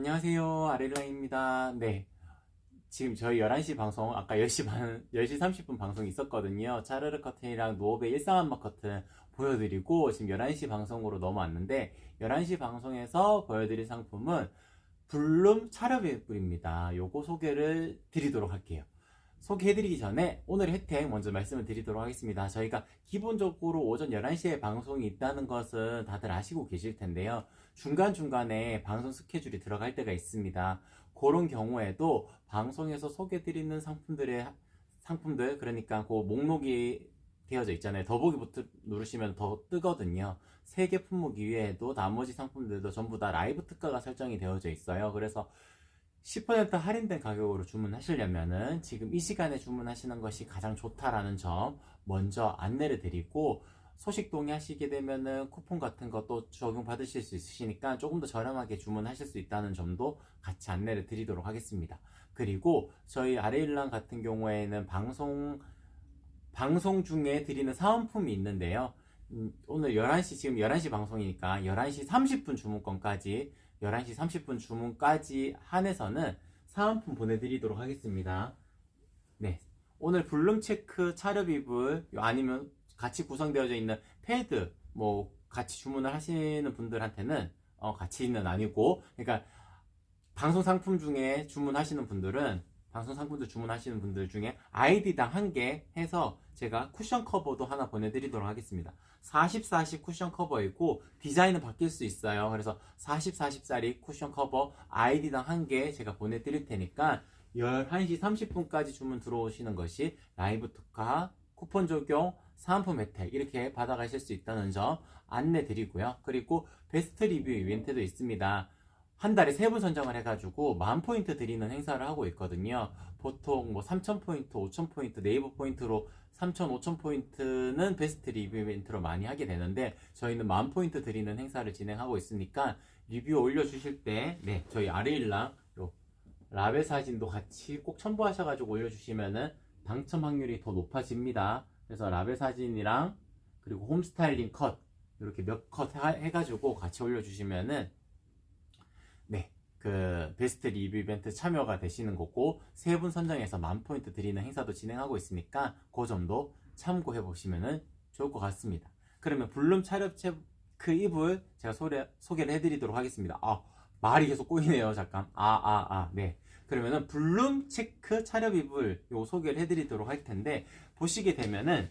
안녕하세요. 아렐라입니다. 네. 지금 저희 11시 방송, 아까 10시 30분 방송 있었거든요. 차르르 커튼이랑 노업의 일상한마 커튼 보여드리고, 지금 11시 방송으로 넘어왔는데, 11시 방송에서 보여드릴 상품은 블룸 차렵이불입니다. 요거 소개를 드리도록 할게요. 소개해드리기 전에 오늘 혜택 먼저 말씀을 드리도록 하겠습니다. 저희가 기본적으로 오전 11시에 방송이 있다는 것은 다들 아시고 계실 텐데요. 중간중간에 방송 스케줄이 들어갈 때가 있습니다. 그런 경우에도 방송에서 소개해드리는 상품들, 그러니까 그 목록이 되어져 있잖아요. 더보기 버튼 누르시면 더 뜨거든요. 3개 품목 이외에도 나머지 상품들도 전부 다 라이브 특가가 설정이 되어져 있어요. 그래서 10% 할인된 가격으로 주문하시려면은 지금 이 시간에 주문하시는 것이 가장 좋다라는 점 먼저 안내를 드리고, 소식 동의하시게 되면은 쿠폰 같은 것도 적용 받으실 수 있으시니까 조금 더 저렴하게 주문하실 수 있다는 점도 같이 안내를 드리도록 하겠습니다. 그리고 저희 아레일랑 같은 경우에는 방송 중에 드리는 사은품이 있는데요. 오늘 11시, 지금 11시 방송이니까 11시 30분 주문권까지, 11시 30분 주문까지 한해서는 사은품 보내드리도록 하겠습니다. 네. 오늘 블룸체크 차렵이불, 아니면 같이 구성되어져 있는 패드, 뭐, 같이 주문을 하시는 분들한테는, 같이는 아니고, 그러니까, 방송 상품 중에 주문하시는 분들은, 방송 상품들 주문하시는 분들 중에 아이디당 1개 해서 제가 쿠션 커버도 하나 보내드리도록 하겠습니다. 40, 40 쿠션 커버이고 디자인은 바뀔 수 있어요. 그래서 40, 40짜리 쿠션 커버 아이디당 1개 제가 보내드릴 테니까 11시 30분까지 주문 들어오시는 것이 라이브 특가, 쿠폰 적용, 사은품 혜택 이렇게 받아가실 수 있다는 점 안내 드리고요. 그리고 베스트 리뷰 이벤트도 있습니다. 한 달에 3분 선정을 해가지고 10,000포인트 드리는 행사를 하고 있거든요. 보통 뭐 3,000포인트, 5,000포인트, 네이버 포인트로 3,000, 5,000포인트는 베스트 리뷰 이벤트로 많이 하게 되는데, 저희는 10,000포인트 드리는 행사를 진행하고 있으니까 리뷰 올려주실 때, 네, 저희 아레일랑 요 라벨 사진도 같이 꼭 첨부하셔가지고 올려주시면은 당첨 확률이 더 높아집니다. 그래서 라벨 사진이랑 그리고 홈 스타일링 컷 이렇게 몇 컷 해가지고 같이 올려주시면은, 네, 그 베스트 리뷰 이벤트 참여가 되시는 거고, 3분 선정해서 10,000포인트 드리는 행사도 진행하고 있으니까 그 점도 참고해 보시면 좋을 것 같습니다. 그러면 블룸 차렵 체크 이불 제가 소개를 해드리도록 하겠습니다. 말이 계속 꼬이네요. 잠깐. 네. 그러면은 블룸 체크 차렵 이불 요 소개를 해드리도록 할 텐데, 보시게 되면은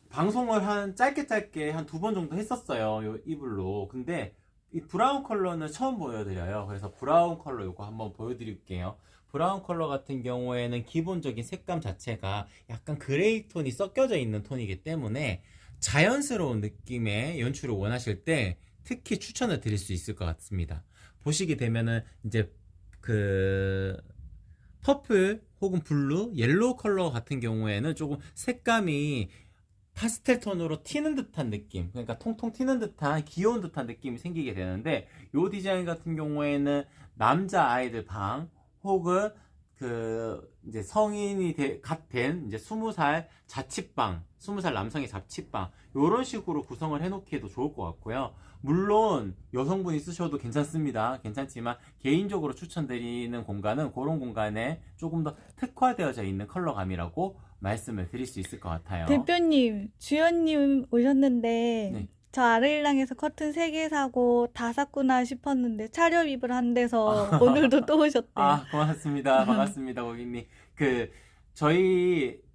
방송을 한 짧게 한 2번 정도 했었어요. 요 이불로. 근데 이 브라운 컬러는 처음 보여드려요. 그래서 브라운 컬러 요거 한번 보여드릴게요. 브라운 컬러 같은 경우에는 기본적인 색감 자체가 약간 그레이 톤이 섞여져 있는 톤이기 때문에 자연스러운 느낌의 연출을 원하실 때 특히 추천을 드릴 수 있을 것 같습니다. 보시게 되면은 이제 그 퍼플 혹은 블루, 옐로우 컬러 같은 경우에는 조금 색감이 파스텔 톤으로 튀는 듯한 느낌, 그러니까 통통 튀는 듯한 귀여운 듯한 느낌이 생기게 되는데, 이 디자인 같은 경우에는 남자 아이들 방 혹은 그 이제 성인이 갓 된 이제 20살 자취방, 20살 남성의 자취방 이런 식으로 구성을 해놓기에도 좋을 것 같고요. 물론 여성분이 쓰셔도 괜찮습니다. 괜찮지만 개인적으로 추천드리는 공간은 그런 공간에 조금 더 특화되어져 있는 컬러감이라고 말씀을 드릴 수 있을 것 같아요. 대표님, 주연님 오셨는데 네. 저 아레일랑에서 커튼 3개 사고 다 샀구나 싶었는데 차렵입을 한 데서 오늘도 또 오셨대요. 고맙습니다. 반갑습니다, 고객님. 저희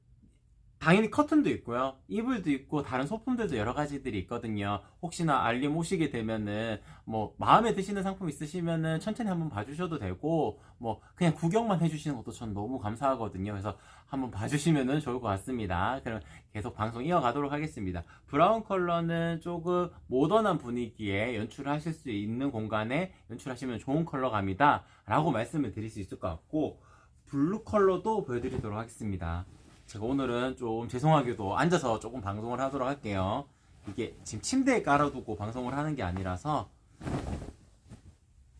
당연히 커튼도 있고요. 이불도 있고 다른 소품들도 여러 가지들이 있거든요. 혹시나 알림 오시게 되면은 뭐 마음에 드시는 상품 있으시면은 천천히 한번 봐주셔도 되고, 뭐 그냥 구경만 해주시는 것도 전 너무 감사하거든요. 그래서 한번 봐주시면은 좋을 것 같습니다. 그럼 계속 방송 이어가도록 하겠습니다. 브라운 컬러는 조금 모던한 분위기에 연출하실 수 있는 공간에 연출하시면 좋은 컬러감이다 라고 말씀을 드릴 수 있을 것 같고, 블루 컬러도 보여드리도록 하겠습니다. 제가 오늘은 좀 죄송하게도 앉아서 조금 방송을 하도록 할게요. 이게 지금 침대에 깔아두고 방송을 하는 게 아니라서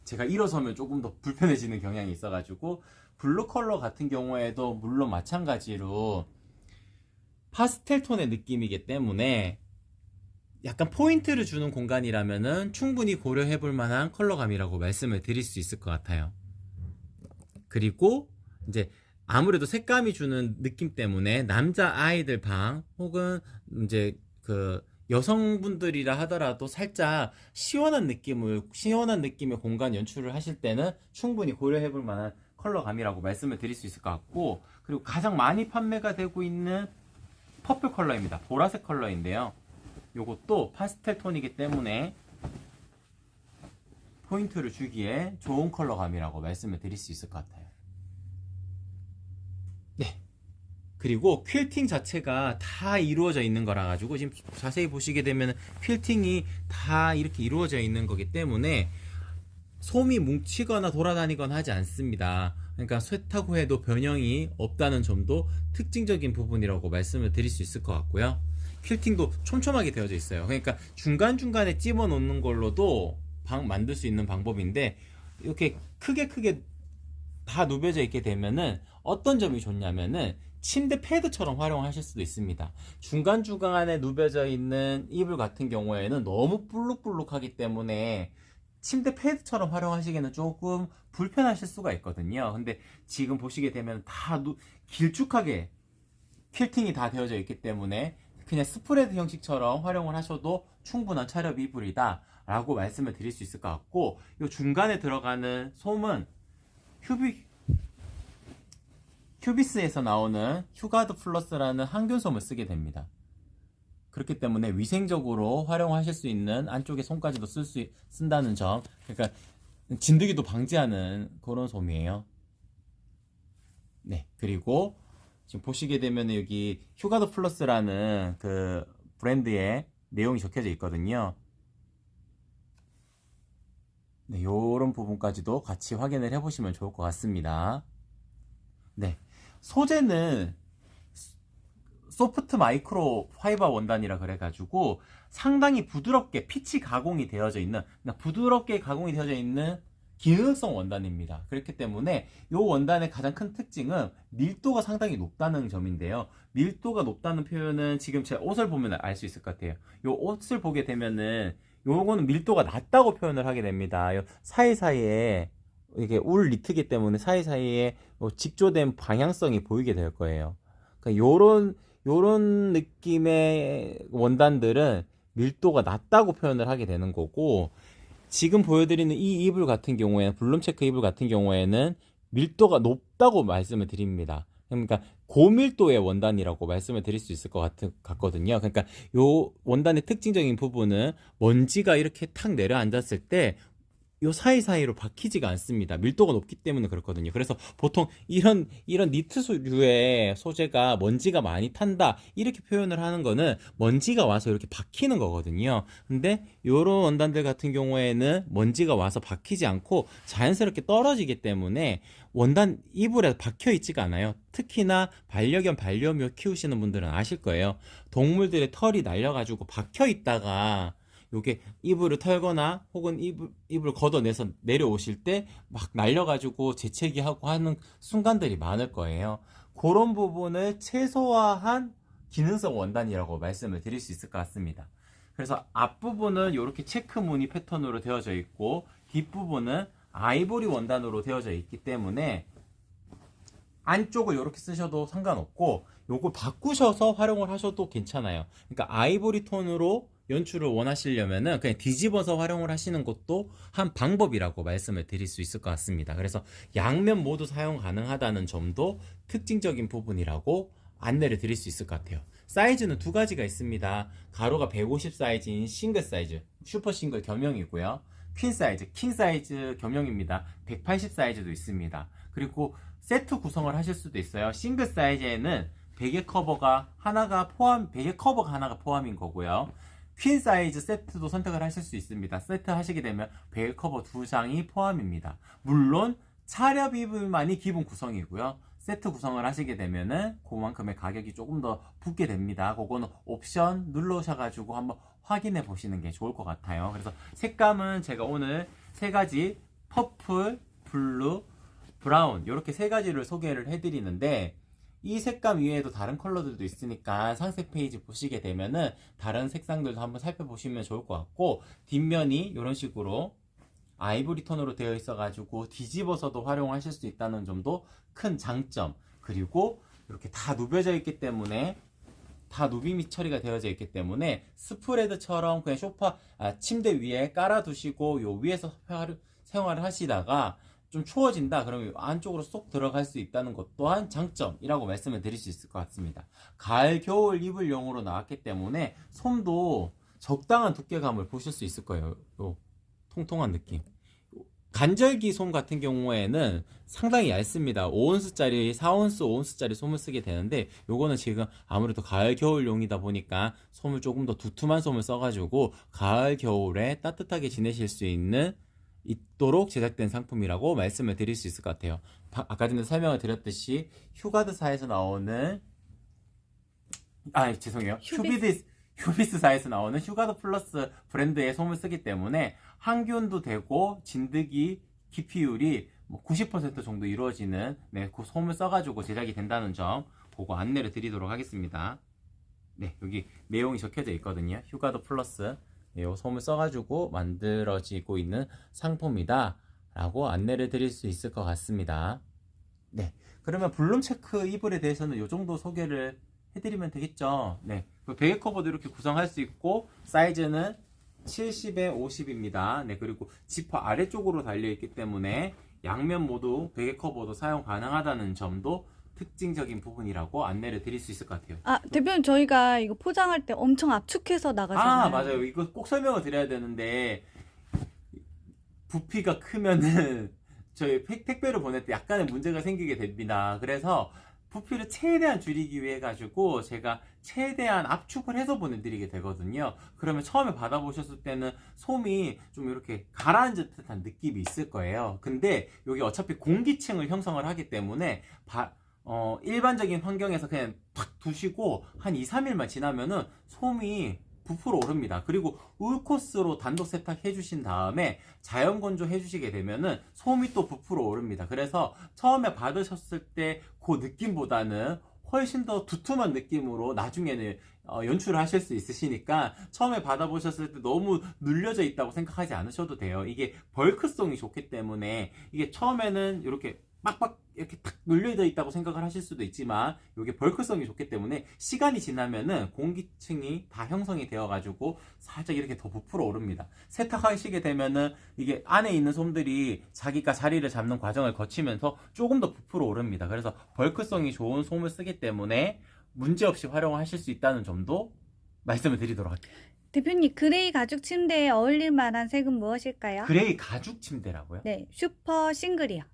제가 일어서면 조금 더 불편해지는 경향이 있어가지고, 블루 컬러 같은 경우에도 물론 마찬가지로 파스텔 톤의 느낌이기 때문에 약간 포인트를 주는 공간이라면은 충분히 고려해 볼 만한 컬러감이라고 말씀을 드릴 수 있을 것 같아요. 그리고 이제 아무래도 색감이 주는 느낌 때문에 남자 아이들 방 혹은 이제 그 여성분들이라 하더라도 살짝 시원한 느낌의 공간 연출을 하실 때는 충분히 고려해 볼 만한 컬러감이라고 말씀을 드릴 수 있을 것 같고, 그리고 가장 많이 판매가 되고 있는 퍼플 컬러입니다. 보라색 컬러인데요. 요것도 파스텔 톤이기 때문에 포인트를 주기에 좋은 컬러감이라고 말씀을 드릴 수 있을 것 같아요. 네. 그리고 퀼팅 자체가 다 이루어져 있는 거라 가지고 지금 자세히 보시게 되면 퀼팅이 다 이렇게 이루어져 있는 거기 때문에 솜이 뭉치거나 돌아다니거나 하지 않습니다. 그러니까 쇠타고 해도 변형이 없다는 점도 특징적인 부분이라고 말씀을 드릴 수 있을 것 같고요. 퀼팅도 촘촘하게 되어져 있어요. 그러니까 중간중간에 집어 넣는 걸로도 만들 수 있는 방법인데, 이렇게 크게 다 누벼져 있게 되면은 어떤 점이 좋냐면은 침대 패드처럼 활용하실 수도 있습니다. 중간중간에 누벼져 있는 이불 같은 경우에는 너무 볼록볼록하기 때문에 침대 패드처럼 활용하시기에는 조금 불편하실 수가 있거든요. 근데 지금 보시게 되면 다 길쭉하게 퀼팅이 다 되어져 있기 때문에 그냥 스프레드 형식처럼 활용을 하셔도 충분한 차렵 이불이다 라고 말씀을 드릴 수 있을 것 같고, 이 중간에 들어가는 솜은 휴비스에서 나오는 휴가드 플러스라는 항균솜을 쓰게 됩니다. 그렇기 때문에 위생적으로 활용하실 수 있는, 안쪽에 솜까지도 쓴다는 점, 그러니까 진드기도 방지하는 그런 솜이에요. 네, 그리고 지금 보시게 되면 여기 휴가드 플러스라는 그 브랜드의 내용이 적혀져 있거든요. 네, 요런 부분까지도 같이 확인을 해보시면 좋을 것 같습니다. 네, 소재는 소프트 마이크로 파이버 원단이라 그래가지고 상당히 부드럽게 피치 가공이 되어져 있는, 그러니까 부드럽게 가공이 되어져 있는 기능성 원단입니다. 그렇기 때문에 이 원단의 가장 큰 특징은 밀도가 상당히 높다는 점인데요. 밀도가 높다는 표현은 지금 제 옷을 보면 알 수 있을 것 같아요. 이 옷을 보게 되면은 요거는 밀도가 낮다고 표현을 하게 됩니다. 요 사이사이에 이게 울 니트기 때문에 사이사이에 직조된 방향성이 보이게 될 거예요. 그러니까 요런 느낌의 원단들은 밀도가 낮다고 표현을 하게 되는 거고, 지금 보여드리는 이 이불 같은 경우에는, 블룸체크 이불 같은 경우에는 밀도가 높다고 말씀을 드립니다. 그러니까 고밀도의 원단이라고 말씀을 드릴 수 있을 것 같거든요. 그러니까 요 원단의 특징적인 부분은 먼지가 이렇게 탁 내려앉았을 때 요 사이사이로 박히지가 않습니다. 밀도가 높기 때문에 그렇거든요. 그래서 보통 이런 니트류의 소재가 먼지가 많이 탄다 이렇게 표현을 하는 거는 먼지가 와서 이렇게 박히는 거거든요. 근데 요런 원단들 같은 경우에는 먼지가 와서 박히지 않고 자연스럽게 떨어지기 때문에 원단 이불에 박혀 있지가 않아요. 특히나 반려견 반려묘 키우시는 분들은 아실 거예요. 동물들의 털이 날려가지고 박혀 있다가 요게 이불을 털거나 혹은 이불을 걷어내서 내려오실 때 막 날려가지고 재채기 하고 하는 순간들이 많을 거예요. 그런 부분을 최소화한 기능성 원단이라고 말씀을 드릴 수 있을 것 같습니다. 그래서 앞부분은 이렇게 체크 무늬 패턴으로 되어져 있고, 뒷부분은 아이보리 원단으로 되어져 있기 때문에 안쪽을 이렇게 쓰셔도 상관없고, 요걸 바꾸셔서 활용을 하셔도 괜찮아요. 그러니까 아이보리 톤으로 연출을 원하시려면은 그냥 뒤집어서 활용을 하시는 것도 한 방법이라고 말씀을 드릴 수 있을 것 같습니다. 그래서 양면 모두 사용 가능하다는 점도 특징적인 부분이라고 안내를 드릴 수 있을 것 같아요. 사이즈는 두 가지가 있습니다. 가로가 150 사이즈인 싱글 사이즈, 슈퍼 싱글 겸용이고요. 퀸 사이즈, 킹 사이즈 겸용입니다. 180 사이즈도 있습니다. 그리고 세트 구성을 하실 수도 있어요. 싱글 사이즈에는 베개 커버가 하나가 포함인 거고요. 퀸 사이즈 세트도 선택을 하실 수 있습니다. 세트 하시게 되면 베개 커버 2장이 포함입니다. 물론 차렵 이불만이 기본 구성이고요. 세트 구성을 하시게 되면은 그만큼의 가격이 조금 더 붙게 됩니다. 그거는 옵션 눌러오셔가지고 한번 확인해 보시는 게 좋을 것 같아요. 그래서 색감은 제가 오늘 세 가지 퍼플, 블루, 브라운 이렇게 세 가지를 소개를 해드리는데, 이 색감 이외에도 다른 컬러들도 있으니까 상세 페이지 보시게 되면은 다른 색상들도 한번 살펴보시면 좋을 것 같고, 뒷면이 이런 식으로 아이보리 톤으로 되어 있어가지고 뒤집어서도 활용하실 수 있다는 점도 큰 장점. 그리고 이렇게 다 누벼져 있기 때문에, 다 누비미 처리가 되어져 있기 때문에 스프레드처럼 그냥 침대 위에 깔아두시고 요 위에서 생활을 하시다가 좀 추워진다 그러면 안쪽으로 쏙 들어갈 수 있다는 것 또한 장점이라고 말씀을 드릴 수 있을 것 같습니다. 가을 겨울 입을용으로 나왔기 때문에 솜도 적당한 두께감을 보실 수 있을 거예요. 요 통통한 느낌. 간절기 솜 같은 경우에는 상당히 얇습니다. 5온스짜리, 4온스, 5온스짜리 솜을 쓰게 되는데, 요거는 지금 아무래도 가을 겨울용이다 보니까 솜을 조금 더 두툼한 솜을 써가지고 가을 겨울에 따뜻하게 지내실 수 있도록 제작된 상품이라고 말씀을 드릴 수 있을 것 같아요. 아까 전에 설명을 드렸듯이 휴가드사에서 나오는, 죄송해요. 휴비스사에서 나오는 휴가드 플러스 브랜드의 솜을 쓰기 때문에 항균도 되고 진드기 기피율이 90% 정도 이루어지는 그 솜을 써가지고 제작이 된다는 점 보고 안내를 드리도록 하겠습니다. 네, 여기 내용이 적혀져 있거든요. 휴가드 플러스 이 솜을 써가지고 만들어지고 있는 상품이다 라고 안내를 드릴 수 있을 것 같습니다. 네, 그러면 블룸 체크 이불에 대해서는 이 정도 소개를 해드리면 되겠죠. 네, 베개 커버도 이렇게 구성할 수 있고 사이즈는 70에 50입니다. 네, 그리고 지퍼 아래쪽으로 달려있기 때문에 양면 모두 베개 커버도 사용 가능하다는 점도 특징적인 부분이라고 안내를 드릴 수 있을 것 같아요. 대표님, 저희가 이거 포장할 때 엄청 압축해서 나가잖아요. 맞아요. 이거 꼭 설명을 드려야 되는데, 부피가 크면은 저희 택배를 보낼 때 약간의 문제가 생기게 됩니다. 그래서 부피를 최대한 줄이기 위해 가지고 제가 최대한 압축을 해서 보내드리게 되거든요. 그러면 처음에 받아보셨을 때는 솜이 좀 이렇게 가라앉은 듯한 느낌이 있을 거예요. 근데 여기 어차피 공기층을 형성을 하기 때문에 일반적인 환경에서 그냥 탁 두시고 한 2, 3일만 지나면은 솜이 부풀어 오릅니다. 그리고 울코스로 단독 세탁해 주신 다음에 자연 건조 해 주시게 되면은 솜이 또 부풀어 오릅니다. 그래서 처음에 받으셨을 때 그 느낌보다는 훨씬 더 두툼한 느낌으로 나중에는 연출을 하실 수 있으시니까 처음에 받아보셨을 때 너무 눌려져 있다고 생각하지 않으셔도 돼요. 이게 벌크성이 좋기 때문에 이게 처음에는 이렇게 빡빡 이렇게 탁 눌려져 있다고 생각을 하실 수도 있지만 이게 벌크성이 좋기 때문에 시간이 지나면은 공기층이 다 형성이 되어 가지고 살짝 이렇게 더 부풀어 오릅니다. 세탁하시게 되면은 이게 안에 있는 솜들이 자기가 자리를 잡는 과정을 거치면서 조금 더 부풀어 오릅니다. 그래서 벌크성이 좋은 솜을 쓰기 때문에 문제없이 활용하실 수 있다는 점도 말씀을 드리도록 할게요. 대표님, 그레이 가죽 침대에 어울릴 만한 색은 무엇일까요? 그레이 가죽 침대라고요? 네, 슈퍼 싱글이요.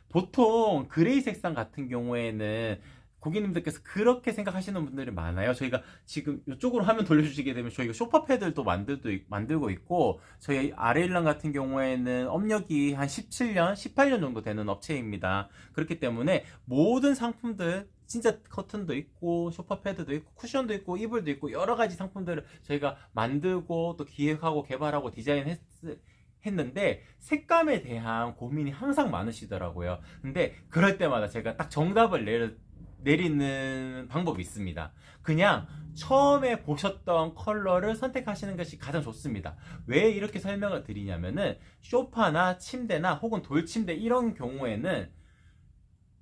보통 그레이 색상 같은 경우에는 고객님들께서 그렇게 생각하시는 분들이 많아요. 저희가 지금 이쪽으로 화면 돌려주시게 되면 저희가 쇼파 패드도 만들고 있고, 저희 아레일랑 같은 경우에는 업력이 한 17년, 18년 정도 되는 업체입니다. 그렇기 때문에 모든 상품들, 진짜 커튼도 있고 쇼파 패드도 있고 쿠션도 있고 이불도 있고 여러 가지 상품들을 저희가 만들고 또 기획하고 개발하고 했는데 색감에 대한 고민이 항상 많으시더라고요. 근데 그럴 때마다 제가 딱 정답을 내리는 방법이 있습니다. 그냥 처음에 보셨던 컬러를 선택하시는 것이 가장 좋습니다. 왜 이렇게 설명을 드리냐면은 소파나 침대나 혹은 돌침대 이런 경우에는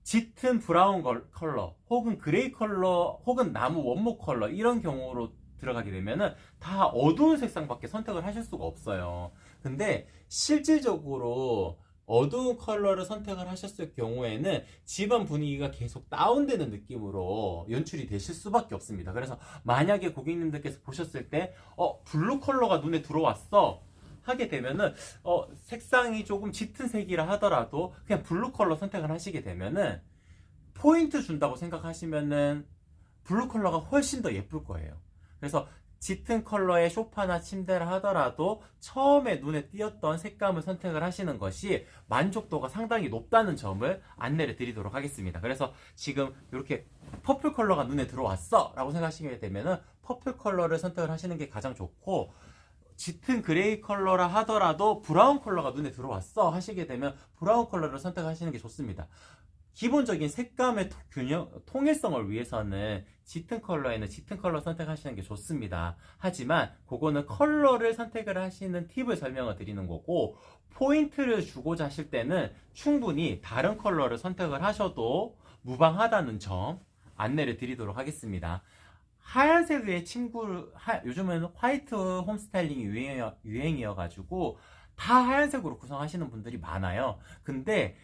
짙은 브라운 컬러 혹은 그레이 컬러 혹은 나무 원목 컬러 이런 경우로 들어가게 되면은 다 어두운 색상밖에 선택을 하실 수가 없어요. 근데 실질적으로 어두운 컬러를 선택을 하셨을 경우에는 집안 분위기가 계속 다운되는 느낌으로 연출이 되실 수밖에 없습니다. 그래서 만약에 고객님들께서 보셨을 때 블루 컬러가 눈에 들어왔어 하게 되면은 색상이 조금 짙은 색이라 하더라도 그냥 블루 컬러 선택을 하시게 되면은 포인트 준다고 생각하시면은 블루 컬러가 훨씬 더 예쁠 거예요. 그래서 짙은 컬러의 소파나 침대를 하더라도 처음에 눈에 띄었던 색감을 선택을 하시는 것이 만족도가 상당히 높다는 점을 안내를 드리도록 하겠습니다. 그래서 지금 이렇게 퍼플 컬러가 눈에 들어왔어 라고 생각하시게 되면은 퍼플 컬러를 선택을 하시는 게 가장 좋고, 짙은 그레이 컬러라 하더라도 브라운 컬러가 눈에 들어왔어 하시게 되면 브라운 컬러를 선택하시는 게 좋습니다. 기본적인 색감의 통일성을 위해서는 짙은 컬러에는 짙은 컬러 선택하시는 게 좋습니다. 하지만 그거는 컬러를 선택을 하시는 팁을 설명을 드리는 거고, 포인트를 주고자 하실 때는 충분히 다른 컬러를 선택을 하셔도 무방하다는 점 안내를 드리도록 하겠습니다. 하얀색의 요즘은 화이트 홈 스타일링이 유행이어가지고 다 하얀색으로 구성하시는 분들이 많아요. 근데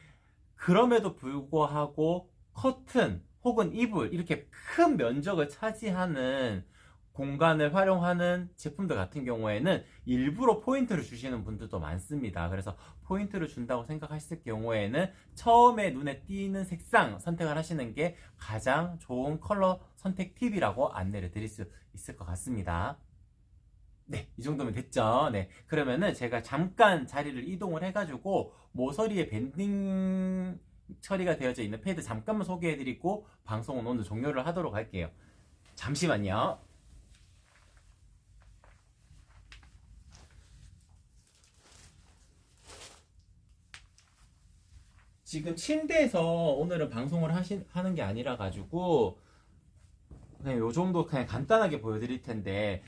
그럼에도 불구하고 커튼 혹은 이불 이렇게 큰 면적을 차지하는 공간을 활용하는 제품들 같은 경우에는 일부러 포인트를 주시는 분들도 많습니다. 그래서 포인트를 준다고 생각하실 경우에는 처음에 눈에 띄는 색상 선택을 하시는 게 가장 좋은 컬러 선택 팁이라고 안내를 드릴 수 있을 것 같습니다. 네, 이 정도면 됐죠. 네, 그러면은 제가 잠깐 자리를 이동을 해가지고 모서리에 밴딩 처리가 되어져 있는 패드 잠깐만 소개해드리고 방송은 오늘 종료를 하도록 할게요. 잠시만요. 지금 침대에서 오늘은 방송을 하는 게 아니라 가지고 그냥 요 정도 그냥 간단하게 보여드릴 텐데,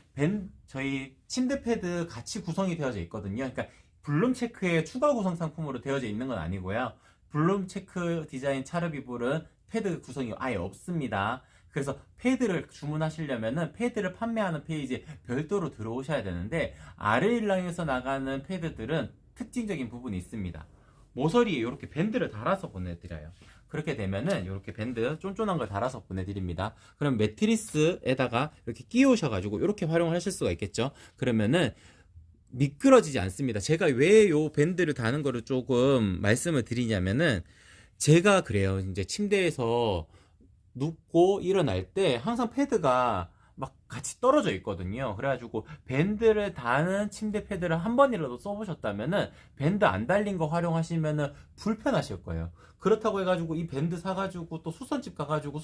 저희 침대 패드 같이 구성이 되어져 있거든요. 그러니까 블룸 체크의 추가 구성 상품으로 되어져 있는 건 아니고요. 블룸 체크 디자인 차르비볼은 패드 구성이 아예 없습니다. 그래서 패드를 주문하시려면은 패드를 판매하는 페이지에 별도로 들어오셔야 되는데, 아르일랑에서 나가는 패드들은 특징적인 부분이 있습니다. 모서리에 이렇게 밴드를 달아서 보내드려요. 그렇게 되면은 이렇게 밴드 쫀쫀한 걸 달아서 보내드립니다. 그럼 매트리스에다가 이렇게 끼우셔가지고 이렇게 활용을 하실 수가 있겠죠. 그러면은 미끄러지지 않습니다. 제가 왜 요 밴드를 다는 거를 조금 말씀을 드리냐면은, 제가 그래요. 이제 침대에서 눕고 일어날 때 항상 패드가 막 같이 떨어져 있거든요. 그래가지고 밴드를 다는 침대 패드를 한 번이라도 써보셨다면은 밴드 안 달린 거 활용하시면은 불편하실 거예요. 그렇다고 해가지고 이 밴드 사가지고 또 수선집 가가지고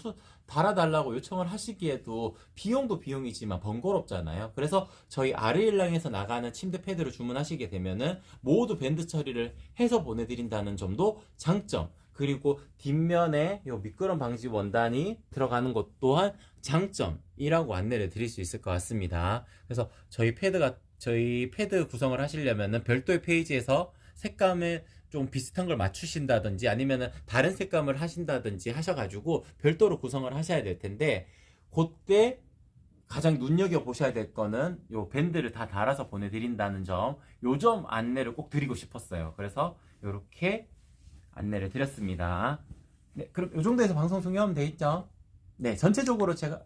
달아달라고 요청을 하시기에도 비용도 비용이지만 번거롭잖아요. 그래서 저희 아르일랑에서 나가는 침대 패드를 주문하시게 되면은 모두 밴드 처리를 해서 보내드린다는 점도 장점. 그리고 뒷면에 요 미끄럼 방지 원단이 들어가는 것 또한 장점이라고 안내를 드릴 수 있을 것 같습니다. 그래서 저희 패드 구성을 하시려면은 별도의 페이지에서 색감을 좀 비슷한 걸 맞추신다든지 아니면은 다른 색감을 하신다든지 하셔가지고 별도로 구성을 하셔야 될 텐데, 그때 가장 눈여겨보셔야 될 거는 요 밴드를 다 달아서 보내드린다는 점, 요 점 안내를 꼭 드리고 싶었어요. 그래서 요렇게 안내를 드렸습니다. 네, 그럼 이 정도에서 방송 종료하면 되겠죠? 네, 전체적으로 제가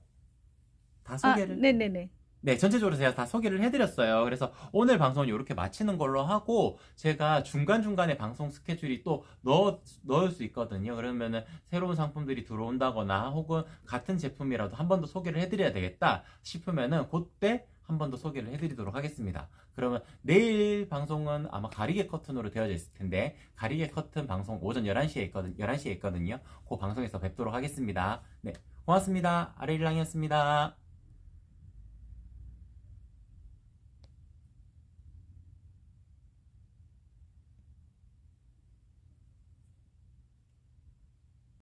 다 소개를. 네네네. 네, 전체적으로 제가 다 소개를 해드렸어요. 그래서 오늘 방송은 이렇게 마치는 걸로 하고, 제가 중간중간에 방송 스케줄이 또 넣을 수 있거든요. 그러면은 새로운 상품들이 들어온다거나 혹은 같은 제품이라도 한 번 더 소개를 해드려야 되겠다 싶으면은 그때 한 번 더 소개를 해드리도록 하겠습니다. 그러면 내일 방송은 아마 가리개 커튼으로 되어져 있을 텐데, 가리개 커튼 방송 오전 11시에 있거든요. 그 방송에서 뵙도록 하겠습니다. 네, 고맙습니다. 아르일랑이었습니다.